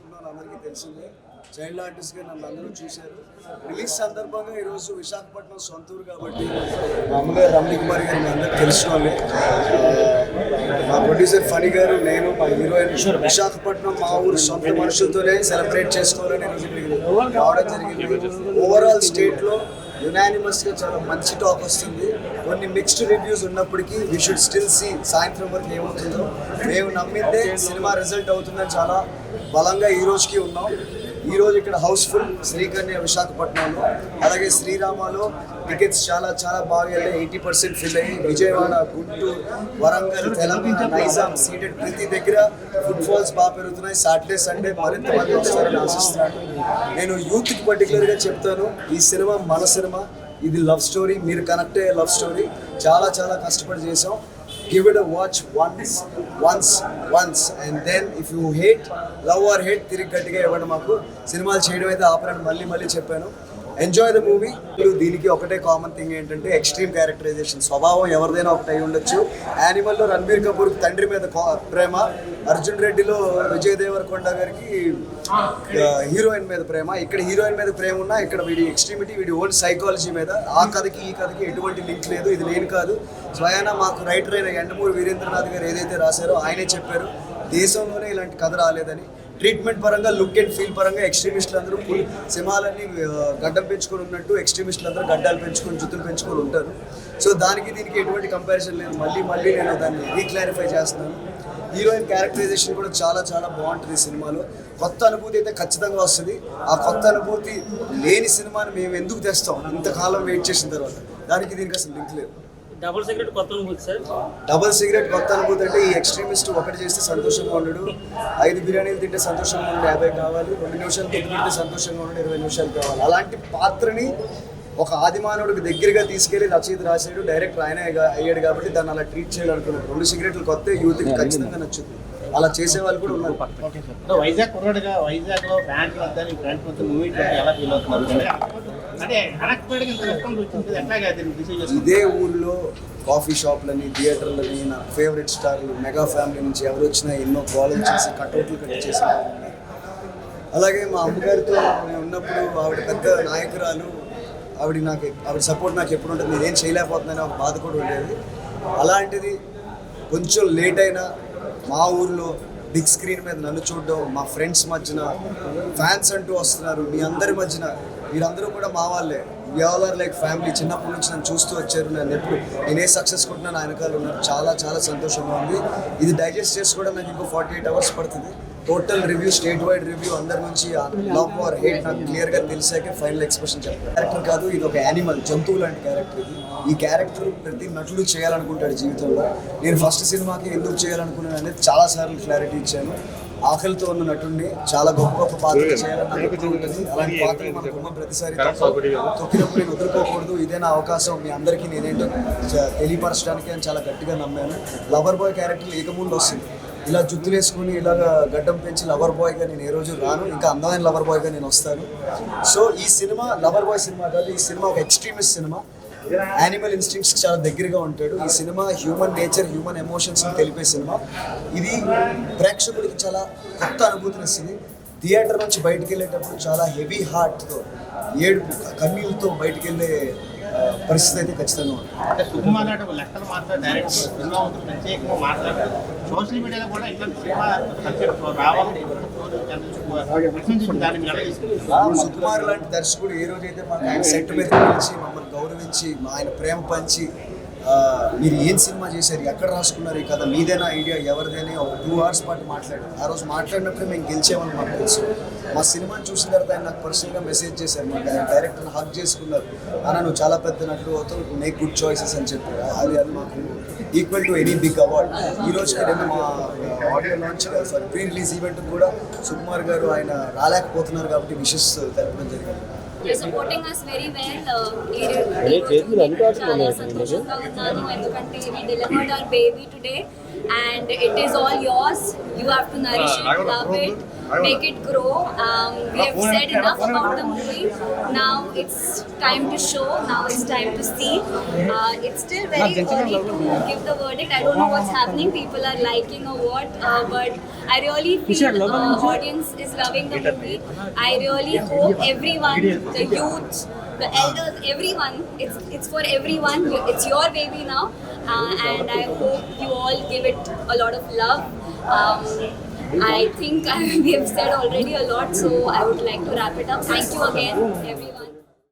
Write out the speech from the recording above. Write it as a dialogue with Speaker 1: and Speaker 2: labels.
Speaker 1: అనుకుంటున్నాను, అందరికీ తెలిసిందే. చైల్డ్ ఆర్టిస్ట్గా నన్ను అందరూ చూశారు. రిలీజ్ సందర్భంగా ఈరోజు విశాఖపట్నం సొంతూరు కాబట్టి మామూలుగా రమణి కుమార్ గారు మీ అందరికి తెలిసిన వాళ్ళే. మా ప్రొడ్యూసర్ ఫణి గారు, నేను, మా హీరోయిన్ విశాఖపట్నం మా ఊరు సొంత మనుషులతోనే సెలబ్రేట్ చేసుకోవాలని ఈరోజు ఇక్కడికి రావడం జరిగింది. ఓవరాల్ స్టేట్లో యునానిమస్గా చాలా మంచి టాక్ వస్తుంది. కొన్ని మిక్స్డ్ రివ్యూస్ ఉన్నప్పటికీ వీ షుడ్ స్టిల్ సీ సాయంత్రం వరకు ఏమవుతుందో. మేము నమ్మిందే సినిమా రిజల్ట్ అవుతుందని చాలా బలంగా ఈ రోజుకి ఉన్నాం. ఈరోజు ఇక్కడ హౌస్ఫుల్ శ్రీకన్య విశాఖపట్నంలో, అలాగే శ్రీరామలో టికెట్స్ చాలా చాలా బాగా వెళ్ళాయి. 80% ఫిల్ అయ్యి విజయవాడ, గుంటూరు, వరంగల్, తెలంగాణ, నైజాం సీటెడ్ ప్రతి దగ్గర ఫుడ్ ఫాల్స్ బాగా పెరుగుతున్నాయి. సాటర్డే సండే మరింత మంది వస్తారని ఆశిస్తున్నాను. నేను యూత్కి పర్టికులర్గా చెప్తాను, ఈ సినిమా మన సినిమా, ఇది లవ్ స్టోరీ, మీరు కనెక్ట్ అయ్యే లవ్ స్టోరీ. చాలా చాలా కష్టపడి చేసాం. Give it a watch once and then if you hate, love or hate, తిరిగి గట్టిగా ఇవ్వండి. మాకు సినిమాలు చేయడం అయితే ఆపరని మళ్ళీ చెప్పాను. Enjoy the movie. దీనికి ఒకటే కామన్ థింగ్ ఏంటంటే ఎక్స్ట్రీమ్ క్యారెక్టరైజేషన్. స్వభావం ఎవరిదైనా ఒకటి అయి ఉండొచ్చు. యానిమల్లో రణబీర్ కపూర్ తండ్రి మీద ప్రేమ, అర్జున్ రెడ్డిలో విజయ్ దేవరకొండ గారికి హీరోయిన్ మీద ప్రేమ. ఇక్కడ హీరోయిన్ మీద ప్రేమ ఉన్నా ఇక్కడ వీడి ఎక్స్ట్రీమిటీ, వీడి ఓన్ సైకాలజీ మీద. ఆ కథకి ఈ కథకి ఎటువంటి లింక్ లేదు. ఇది నేను కాదు, స్వయానా మాకు రైటర్ అయిన యండమూరి వీరేంద్రనాథ్ గారు ఏదైతే రాశారో ఆయనే చెప్పారు, దేశంలోనే ఇలాంటి కథ రాలేదని. ట్రీట్మెంట్ పరంగా, లుక్ అండ్ ఫీల్ పరంగా ఎక్స్ట్రీమిస్టులు అందరూ సింహాలన్నీ గడ్డం పెంచుకొని ఉన్నట్టు ఎక్స్ట్రీమిస్టులు అందరూ గడ్డాలు పెంచుకొని, జుత్తులు పెంచుకొని ఉంటారు. సో దానికి దీనికి ఎటువంటి కంపారిజన్ లేదు. మళ్ళీ నేను దాన్ని రీక్లారిఫై చేస్తున్నాను. హీరోయిన్ క్యారెక్టరైజేషన్ కూడా చాలా చాలా బాగుంటుంది సినిమాలో. కొత్త అనుభూతి అయితే ఖచ్చితంగా వస్తుంది. ఆ కొత్త అనుభూతి లేని సినిమాని మేము ఎందుకు తెస్తాం ఇంతకాలం వెయిట్ చేసిన తర్వాత? దానికి దీనికి అసలు లింక్ లేదు.
Speaker 2: డబుల్ సిగరెట్ కొత్త అనుభూతి సార్.
Speaker 1: డబుల్ సిగరెట్ కొత్త అనుభూతి అంటే ఈ ఎక్స్ట్రీమిస్ట్ ఒకటి చేస్తే సంతోషంగా ఉండడు, 5 బిర్యానీలు తింటే సంతోషంగా ఉండే 50 కావాలి, 2 నిమిషాలు కొద్ది తింటే సంతోషంగా ఉండే 20 నిమిషాలు కావాలి. అలాంటి పాత్రని ఒక ఆదిమానవుడికి దగ్గరగా తీసుకెళ్లి రచయిత రాశాడు, డైరెక్టర్ ఆయన అయ్యాడు కాబట్టి దాన్ని అలా ట్రీట్ చేయాలనుకున్నాడు. 2 సిగరెట్లు కొత్త యూత్కి ఖచ్చితంగా నచ్చుతుంది. అలా చేసే వాళ్ళు కూడా ఉన్నారు.
Speaker 3: వైజాగ్ కుర్రాడుగా వైజాగ్లో బ్యాంక్ వద్దని బ్యాంక్ వద్ద మూవీ ఎలా ఫీల్ అవుతున్నారు?
Speaker 1: ఇదే ఊళ్ళో కాఫీ షాప్లని, థియేటర్లని, నా ఫేవరెట్ స్టార్లు, మెగా ఫ్యామిలీ నుంచి ఎవరు వచ్చినా ఎన్నో కాలేజ్ చేసి కట్అవుట్లు కట్టి చేసిన వాళ్ళు ఉన్నారు. అలాగే మా అమ్మగారితో నేను ఉన్నప్పుడు ఆవిడ పెద్ద నాయకురాలు. ఆవిడ సపోర్ట్ నాకు ఎప్పుడు ఉంటుంది. నేనేం చేయలేకపోతున్నాను ఒక బాధ కూడా ఉండేది. అలాంటిది కొంచెం లేట్ అయినా మా ఊర్లో బిగ్ స్క్రీన్ మీద నన్ను చూడడం, మా ఫ్రెండ్స్ మధ్యన ఫ్యాన్స్ అంటూ వస్తున్నారు. మీ అందరి మధ్యన వీరందరూ కూడా మా వాళ్ళే. We all are like family. చిన్నప్పటి నుంచి నన్ను చూస్తూ వచ్చారు. నేనే సక్సెస్ కొట్టినా ఆయనకాలు ఉన్నారు. చాలా చాలా సంతోషంగా ఉంది. ఇది డైజెస్ట్ చేసుకోవడం నాకు ఇంకో 48 అవర్స్ పడుతుంది. Total review, state wide review అందరి నుంచి లవ్ ఆర్ హేట్ నాకు క్లియర్గా తెలిసాకే ఫైనల్ ఎక్స్ప్రెషన్ చెప్పాను. క్యారెక్టర్ కాదు, ఇది ఒక యానిమల్, జంతువు లాంటి క్యారెక్టర్ ఇది. ఈ క్యారెక్టర్ ప్రతి నటుడు చేయాలనుకుంటాడు జీవితంలో. నేను ఫస్ట్ సినిమాకి ఎందుకు చేయాలనుకున్నాను అనేది చాలాసార్లు క్లారిటీ ఇచ్చాను. ఆకలితో ఉన్న నటుడిని చాలా గొప్ప పాత్ర చేయాలని ఉంటుంది. అలాంటి పాత్ర మనకున్న ప్రతిసారి తొక్కినప్పుడు నేను వదులుకోకూడదు. ఇదే నా అవకాశం మీ అందరికీ నేనేంటో తెలియపరచడానికి అని చాలా గట్టిగా నమ్మాను. లవర్ బాయ్ క్యారెక్టర్ ఏకముందు వస్తుంది. ఇలా జుత్తులు వేసుకుని ఇలాగ గడ్డం పెంచి లవర్ బాయ్గా నేను ఏ రోజు రాను. ఇంకా అందమైన లవర్ బాయ్గా నేను వస్తాను. సో ఈ సినిమా లవర్ బాయ్ సినిమా కాదు. ఈ సినిమా ఒక ఎక్స్ట్రీమిస్ట్ సినిమా. యానిమల్ ఇన్స్టింక్ట్స్కి చాలా దగ్గరగా ఉంటాడు. ఈ సినిమా హ్యూమన్ నేచర్, హ్యూమన్ ఎమోషన్స్ని తెలిపే సినిమా. ఇది ప్రేక్షకుడికి చాలా కొత్త అనుభూతిని ఇస్తుంది. థియేటర్ నుంచి బయటకు వెళ్ళేటప్పుడు చాలా హెవీ హార్ట్తో, ఏడుపు కన్నీళ్ళతో బయటకు వెళ్ళే పరిస్థితి అయితే ఖచ్చితంగా ఉంది.
Speaker 3: అంటే సుకుమార్ నాయుడు లెక్కలు మాట్లాడి డైరెక్ట్ సినిమా ప్రత్యేకంగా మాట్లాడారు. సోషల్ మీడియాలో కూడా ఇట్లాంటి సినిమా సబ్జెక్ట్ రావాలని
Speaker 1: సుకుమార్ లాంటి దర్శకుడు ఏ రోజైతే మాకు ఆయన సెట్ మీద పిలిచి మమ్మల్ని గౌరవించి ఆయన ప్రేమ పంచి మీరు ఏం సినిమా చేశారు, ఎక్కడ రాసుకున్నారు ఈ కథ, మీదేనా ఐడియా, ఎవరిదేనే, ఒక 2 hours పాటు మాట్లాడారు. ఆ రోజు మాట్లాడినప్పుడే మేము గెలిచామని మాకు తెలుసు. మా సినిమాని చూసిన తర్వాత ఆయన నాకు పర్సనల్గా మెసేజ్ చేశారు. మాకు ఆయన డైరెక్టర్ని హక్ చేసుకున్నారు. అన్న నువ్వు చాలా పెద్ద నటుడు అవుతావు, మేక్ గుడ్ చాయిసెస్ అని చెప్పారు. అది మాకు equal to any big award. ఈ రోజుకి రేపు మా audio launch pre release event కూడా సుకుమార్ గారు ఆయన రాలేకపోతున్నారు కాబట్టి విషెస్ తెలపడం జరిగింది.
Speaker 4: You're supporting us very well. చాలా సంతోషంగా ఉన్నాను ఎందుకంటే we delivered our baby today and it is all yours. You have to nourish it, love it make it grow. We have said enough about the movie. Now it's time to show. Now it's time to see. It's still very early to give the verdict. I don't know what's happening. People are liking or what, but I really feel audience is loving the movie. I really hope everyone, the youth, the elders, everyone, it's for everyone. It's your baby now, and I hope you all give it a lot of love. I think we have said already a lot, so I would like to wrap it up. Thank you again, everyone.